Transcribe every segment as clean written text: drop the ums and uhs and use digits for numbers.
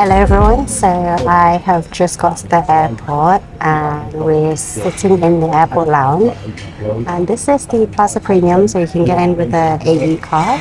Hello everyone, so I have just got to the airport and we're sitting in the airport lounge, and this is the Plaza Premium, so you can get in with the AE card.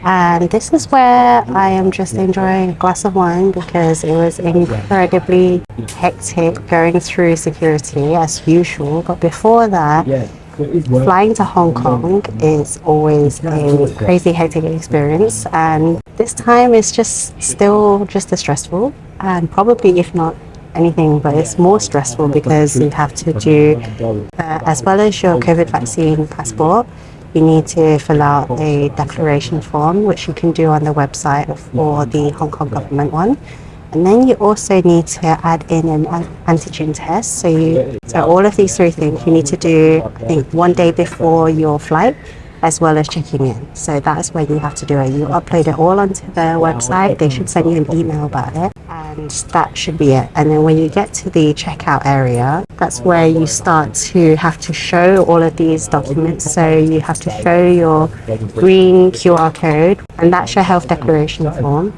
And this is where I am just enjoying a glass of wine because it was incredibly hectic going through security as usual. But before that, flying to Hong Kong is always a crazy hectic experience, and this time is just still just as stressful, and probably if not anything, but it's more stressful because you have to do as well as your COVID vaccine passport, you need to fill out a declaration form, which you can do on the website for the Hong Kong government one. And then you also need to add in an antigen test. So all of these three things you need to do, I think, one day before your flight, as well as checking in. So that's where you have to do it. You upload it all onto the website. They should send you an email about it, and that should be it. And then when you get to the checkout area, that's where you start to have to show all of these documents. So you have to show your green QR code, and that's your health declaration form.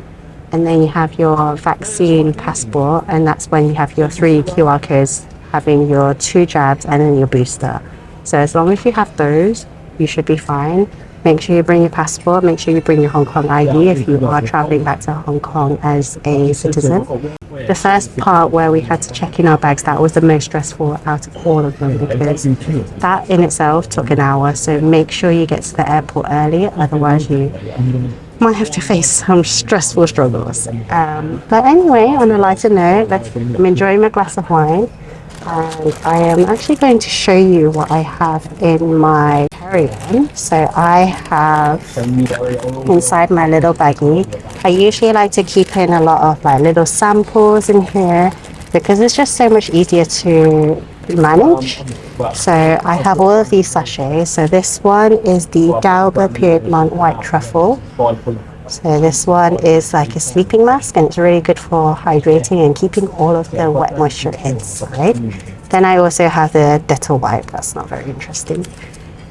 And then you have your vaccine passport, and that's when you have your 3 QR codes, having your 2 jabs and then your booster. So as long as you have those, you should be fine. Make sure you bring your passport, make sure you bring your Hong Kong ID if you are traveling back to Hong Kong as a citizen. The first part where we had to check in our bags, that was the most stressful out of all of them, because that in itself took an hour. So make sure you get to the airport early, otherwise you might have to face some stressful struggles. But anyway, on a lighter note, I'm enjoying my glass of wine, and I am actually going to show you what I have in my carry-on. So I have inside my little baggie, I usually like to keep in a lot of like little samples in here because it's just so much easier to manage. So I have all of these sachets. So this one is the Dauber Piedmont White Truffle. So this one is like a sleeping mask, and it's really good for hydrating and keeping all of the wet moisture inside. Then I also have the Dettol Wipe. That's not very interesting.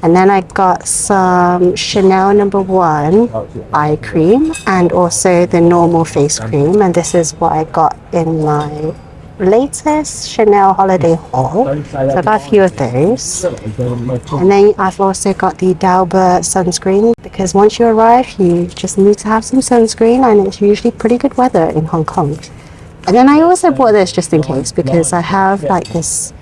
And then I got some Chanel No. 1 eye cream and also the normal face cream. And this is what I got in my latest Chanel holiday haul. So I got a few of those. And then I've also got the Dauber sunscreen, because once you arrive you just need to have some sunscreen, and it's usually pretty good weather in Hong Kong. And then I also bought this just in case, because I have like this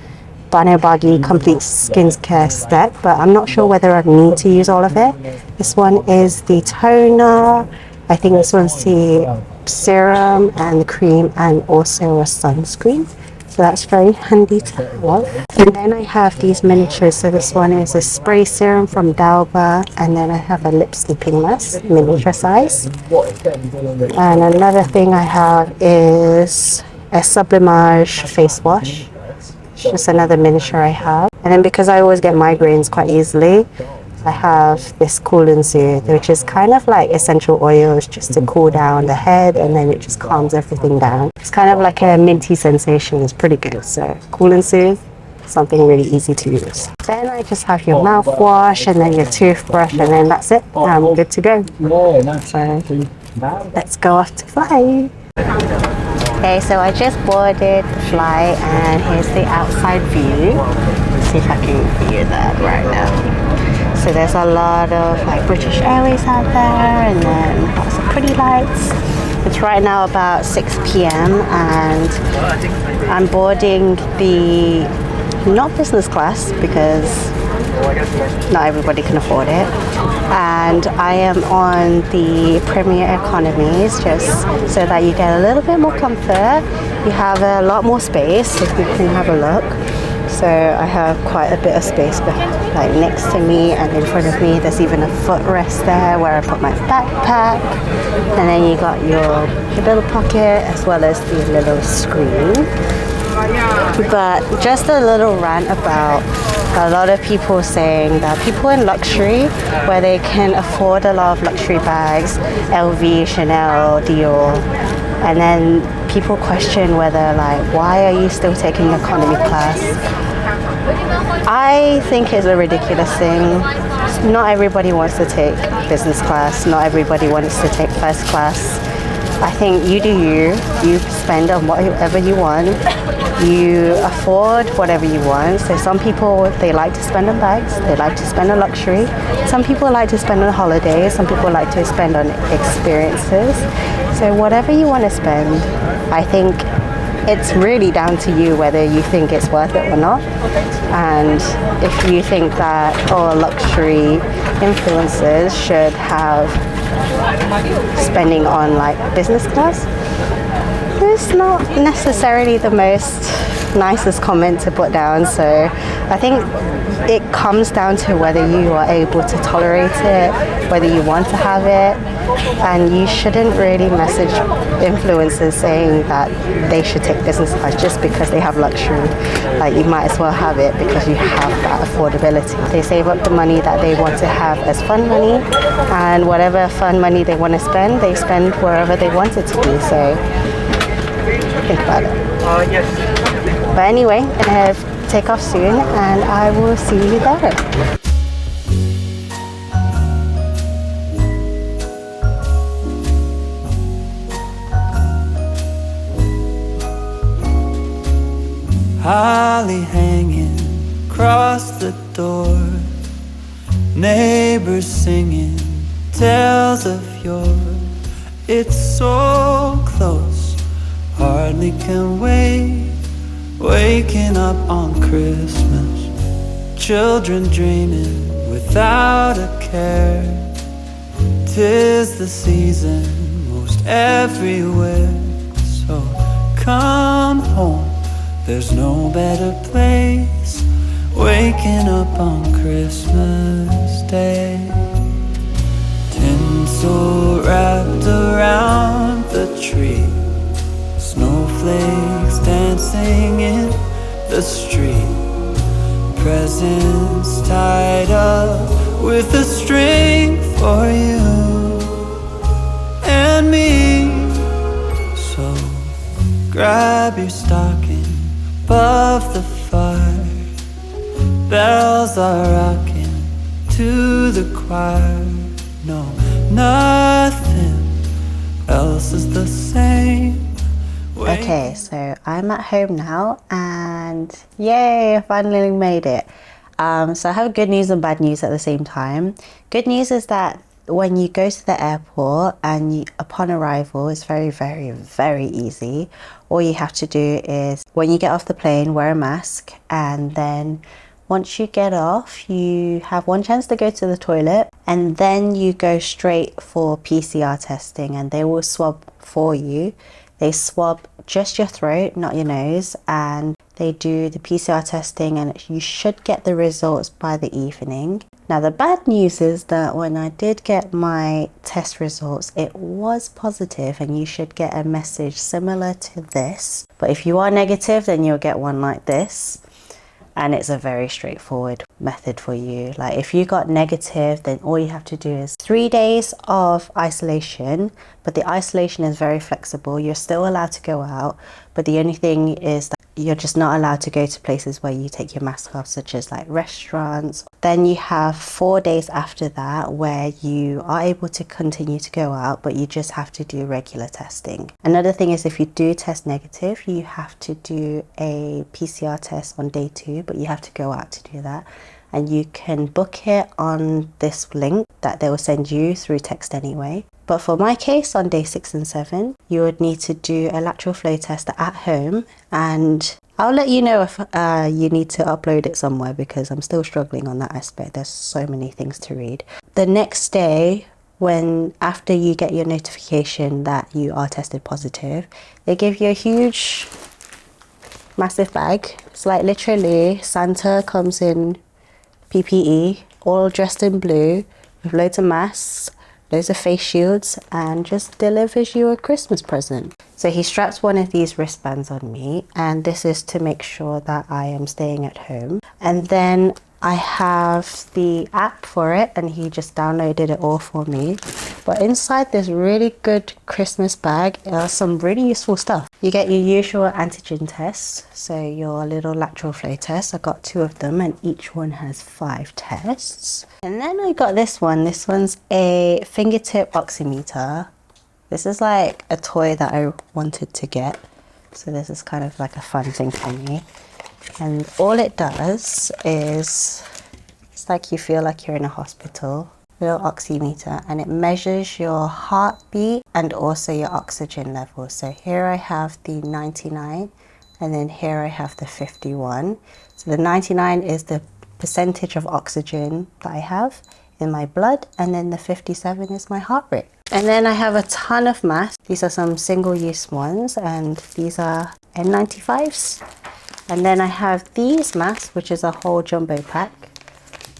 Bano Bagi complete skincare set, but I'm not sure whether I need to use all of it. This one is the toner, I think this one's the serum and the cream, and also a sunscreen. So that's very handy to have. And then I have these miniatures. So this one is a spray serum from Dauber, and then I have a lip sleeping mask, miniature size. And another thing I have is a Sublimage face wash. It's just another miniature I have. And then because I always get migraines quite easily, I have this Cool and Soothe, which is kind of like essential oils just to cool down the head, and then it just calms everything down. It's kind of like a minty sensation. It's pretty good. So Cool and Soothe, something really easy to use. Then I just have your mouthwash and then your toothbrush, and then that's it. I'm good to go. So let's go off to fly. Okay, so I just boarded the flight, and here's the outside view. Let's see if I can view that right now. So there's a lot of like British Airways out there, and then lots of pretty lights. It's right now about 6 p.m. and I'm boarding the not business class because not everybody can afford it, and I am on the Premier Economies, just so that you get a little bit more comfort. You have a lot more space if you can have a look. So I have quite a bit of space like next to me, and in front of me there's even a footrest there where I put my backpack. And then you got your little pocket as well as the little screen. But just a little rant about a lot of people saying that people in luxury, where they can afford a lot of luxury bags, LV, Chanel, Dior, and then people question whether like, why are you still taking economy class? I think it's a ridiculous thing. Not everybody wants to take business class. Not everybody wants to take first class. I think you do you spend on whatever you want, you afford whatever you want. So some people, they like to spend on bags, they like to spend on luxury. Some people like to spend on holidays, some people like to spend on experiences. So whatever you want to spend, I think it's really down to you whether you think it's worth it or not. And if you think that luxury influencers should have spending on like business class, it's not necessarily the most nicest comment to put down. So I think it comes down to whether you are able to tolerate it, whether you want to have it, and you shouldn't really message influencers saying that they should take business class just because they have luxury. Like, you might as well have it because you have that affordability. They save up the money that they want to have as fun money, and whatever fun money they want to spend, they spend wherever they want it to be. So think about it. Yes. But anyway, I'm gonna take off soon and I will see you there. Holly hanging across the door, neighbors singing tales of yore. It's so close, hardly can wait. Waking up on Christmas, children dreaming without a care. 'Tis the season most everywhere, so come home. There's no better place, waking up on Christmas Day. Tinsel wrapped around the tree, snowflakes dancing in the street, presents tied up with a string for you and me. So grab your stocking above the fire, bells are rocking to the choir. No, nothing else is the same. Okay, so I'm at home now and yay, I finally made it. So I have good news and bad news at the same time. Good news is that when you go to the airport and upon arrival, it's very, very, very easy. All you have to do is when you get off the plane, wear a mask, and then once you get off, you have one chance to go to the toilet, and then you go straight for PCR testing, and they will swab for you. They swab just your throat, not your nose, and they do the PCR testing, and you should get the results by the evening. Now, the bad news is that when I did get my test results, it was positive, and you should get a message similar to this. But if you are negative, then you'll get one like this. And it's a very straightforward method for you. Like, if you got negative, then all you have to do is 3 days of isolation, but the isolation is very flexible. You're still allowed to go out, but the only thing is that you're just not allowed to go to places where you take your mask off, such as like restaurants. Then you have 4 days after that where you are able to continue to go out, but you just have to do regular testing. Another thing is, if you do test negative, you have to do a PCR test on day 2, but you have to go out to do that. And you can book it on this link that they will send you through text anyway. But for my case, on day 6 and 7, you would need to do a lateral flow test at home, and I'll let you know if you need to upload it somewhere, because I'm still struggling on that aspect. There's so many things to read. The next day, after you get your notification that you are tested positive, they give you a huge, massive bag. It's like literally Santa comes in PPE, all dressed in blue, with loads of masks, loads of face shields, and just delivers you a Christmas present. So he straps one of these wristbands on me, and this is to make sure that I am staying at home. And then I have the app for it, and he just downloaded it all for me. But inside this really good Christmas bag are some really useful stuff. You get your usual antigen tests, so your little lateral flow test. I got 2 of them, and each one has 5 tests. And then I got this one. This one's a fingertip oximeter. This is like a toy that I wanted to get. So this is kind of like a fun thing for me. And all it does is, it's like you feel like you're in a hospital. Little oximeter, and it measures your heartbeat and also your oxygen level. So here I have the 99 and then here I have the 51. So the 99 is the percentage of oxygen that I have in my blood, and then the 57 is my heart rate. And then I have a ton of masks. These are some single-use ones, and these are N95s. And then I have these masks, which is a whole jumbo pack,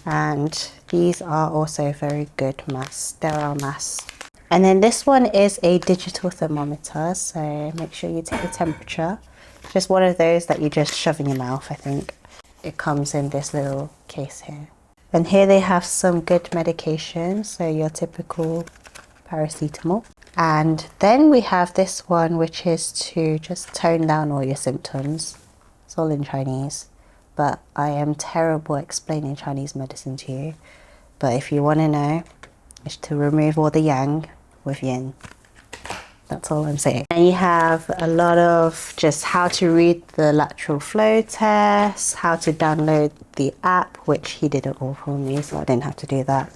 and these are also very good masks, sterile masks. And then this one is a digital thermometer, so make sure you take the temperature. Just one of those that you just shove in your mouth, I think. It comes in this little case here. And here they have some good medication, so your typical paracetamol. And then we have this one, which is to just tone down all your symptoms. It's all in Chinese, but I am terrible at explaining Chinese medicine to you. But if you want to know, it's to remove all the yang with yin. That's all I'm saying. And you have a lot of just how to read the lateral flow test, how to download the app, which he did it all for me, so I didn't have to do that.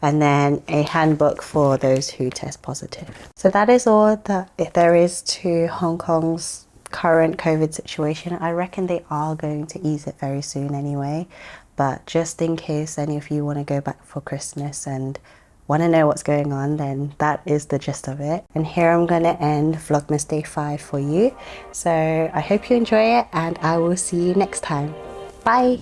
And then a handbook for those who test positive. So that is all that there is to Hong Kong's current COVID situation. I reckon they are going to ease it very soon anyway, but just in case any of you want to go back for Christmas and want to know what's going on, then that is the gist of it. And here I'm going to end Vlogmas Day 5 for you. So I hope you enjoy it, and I will see you next time. Bye!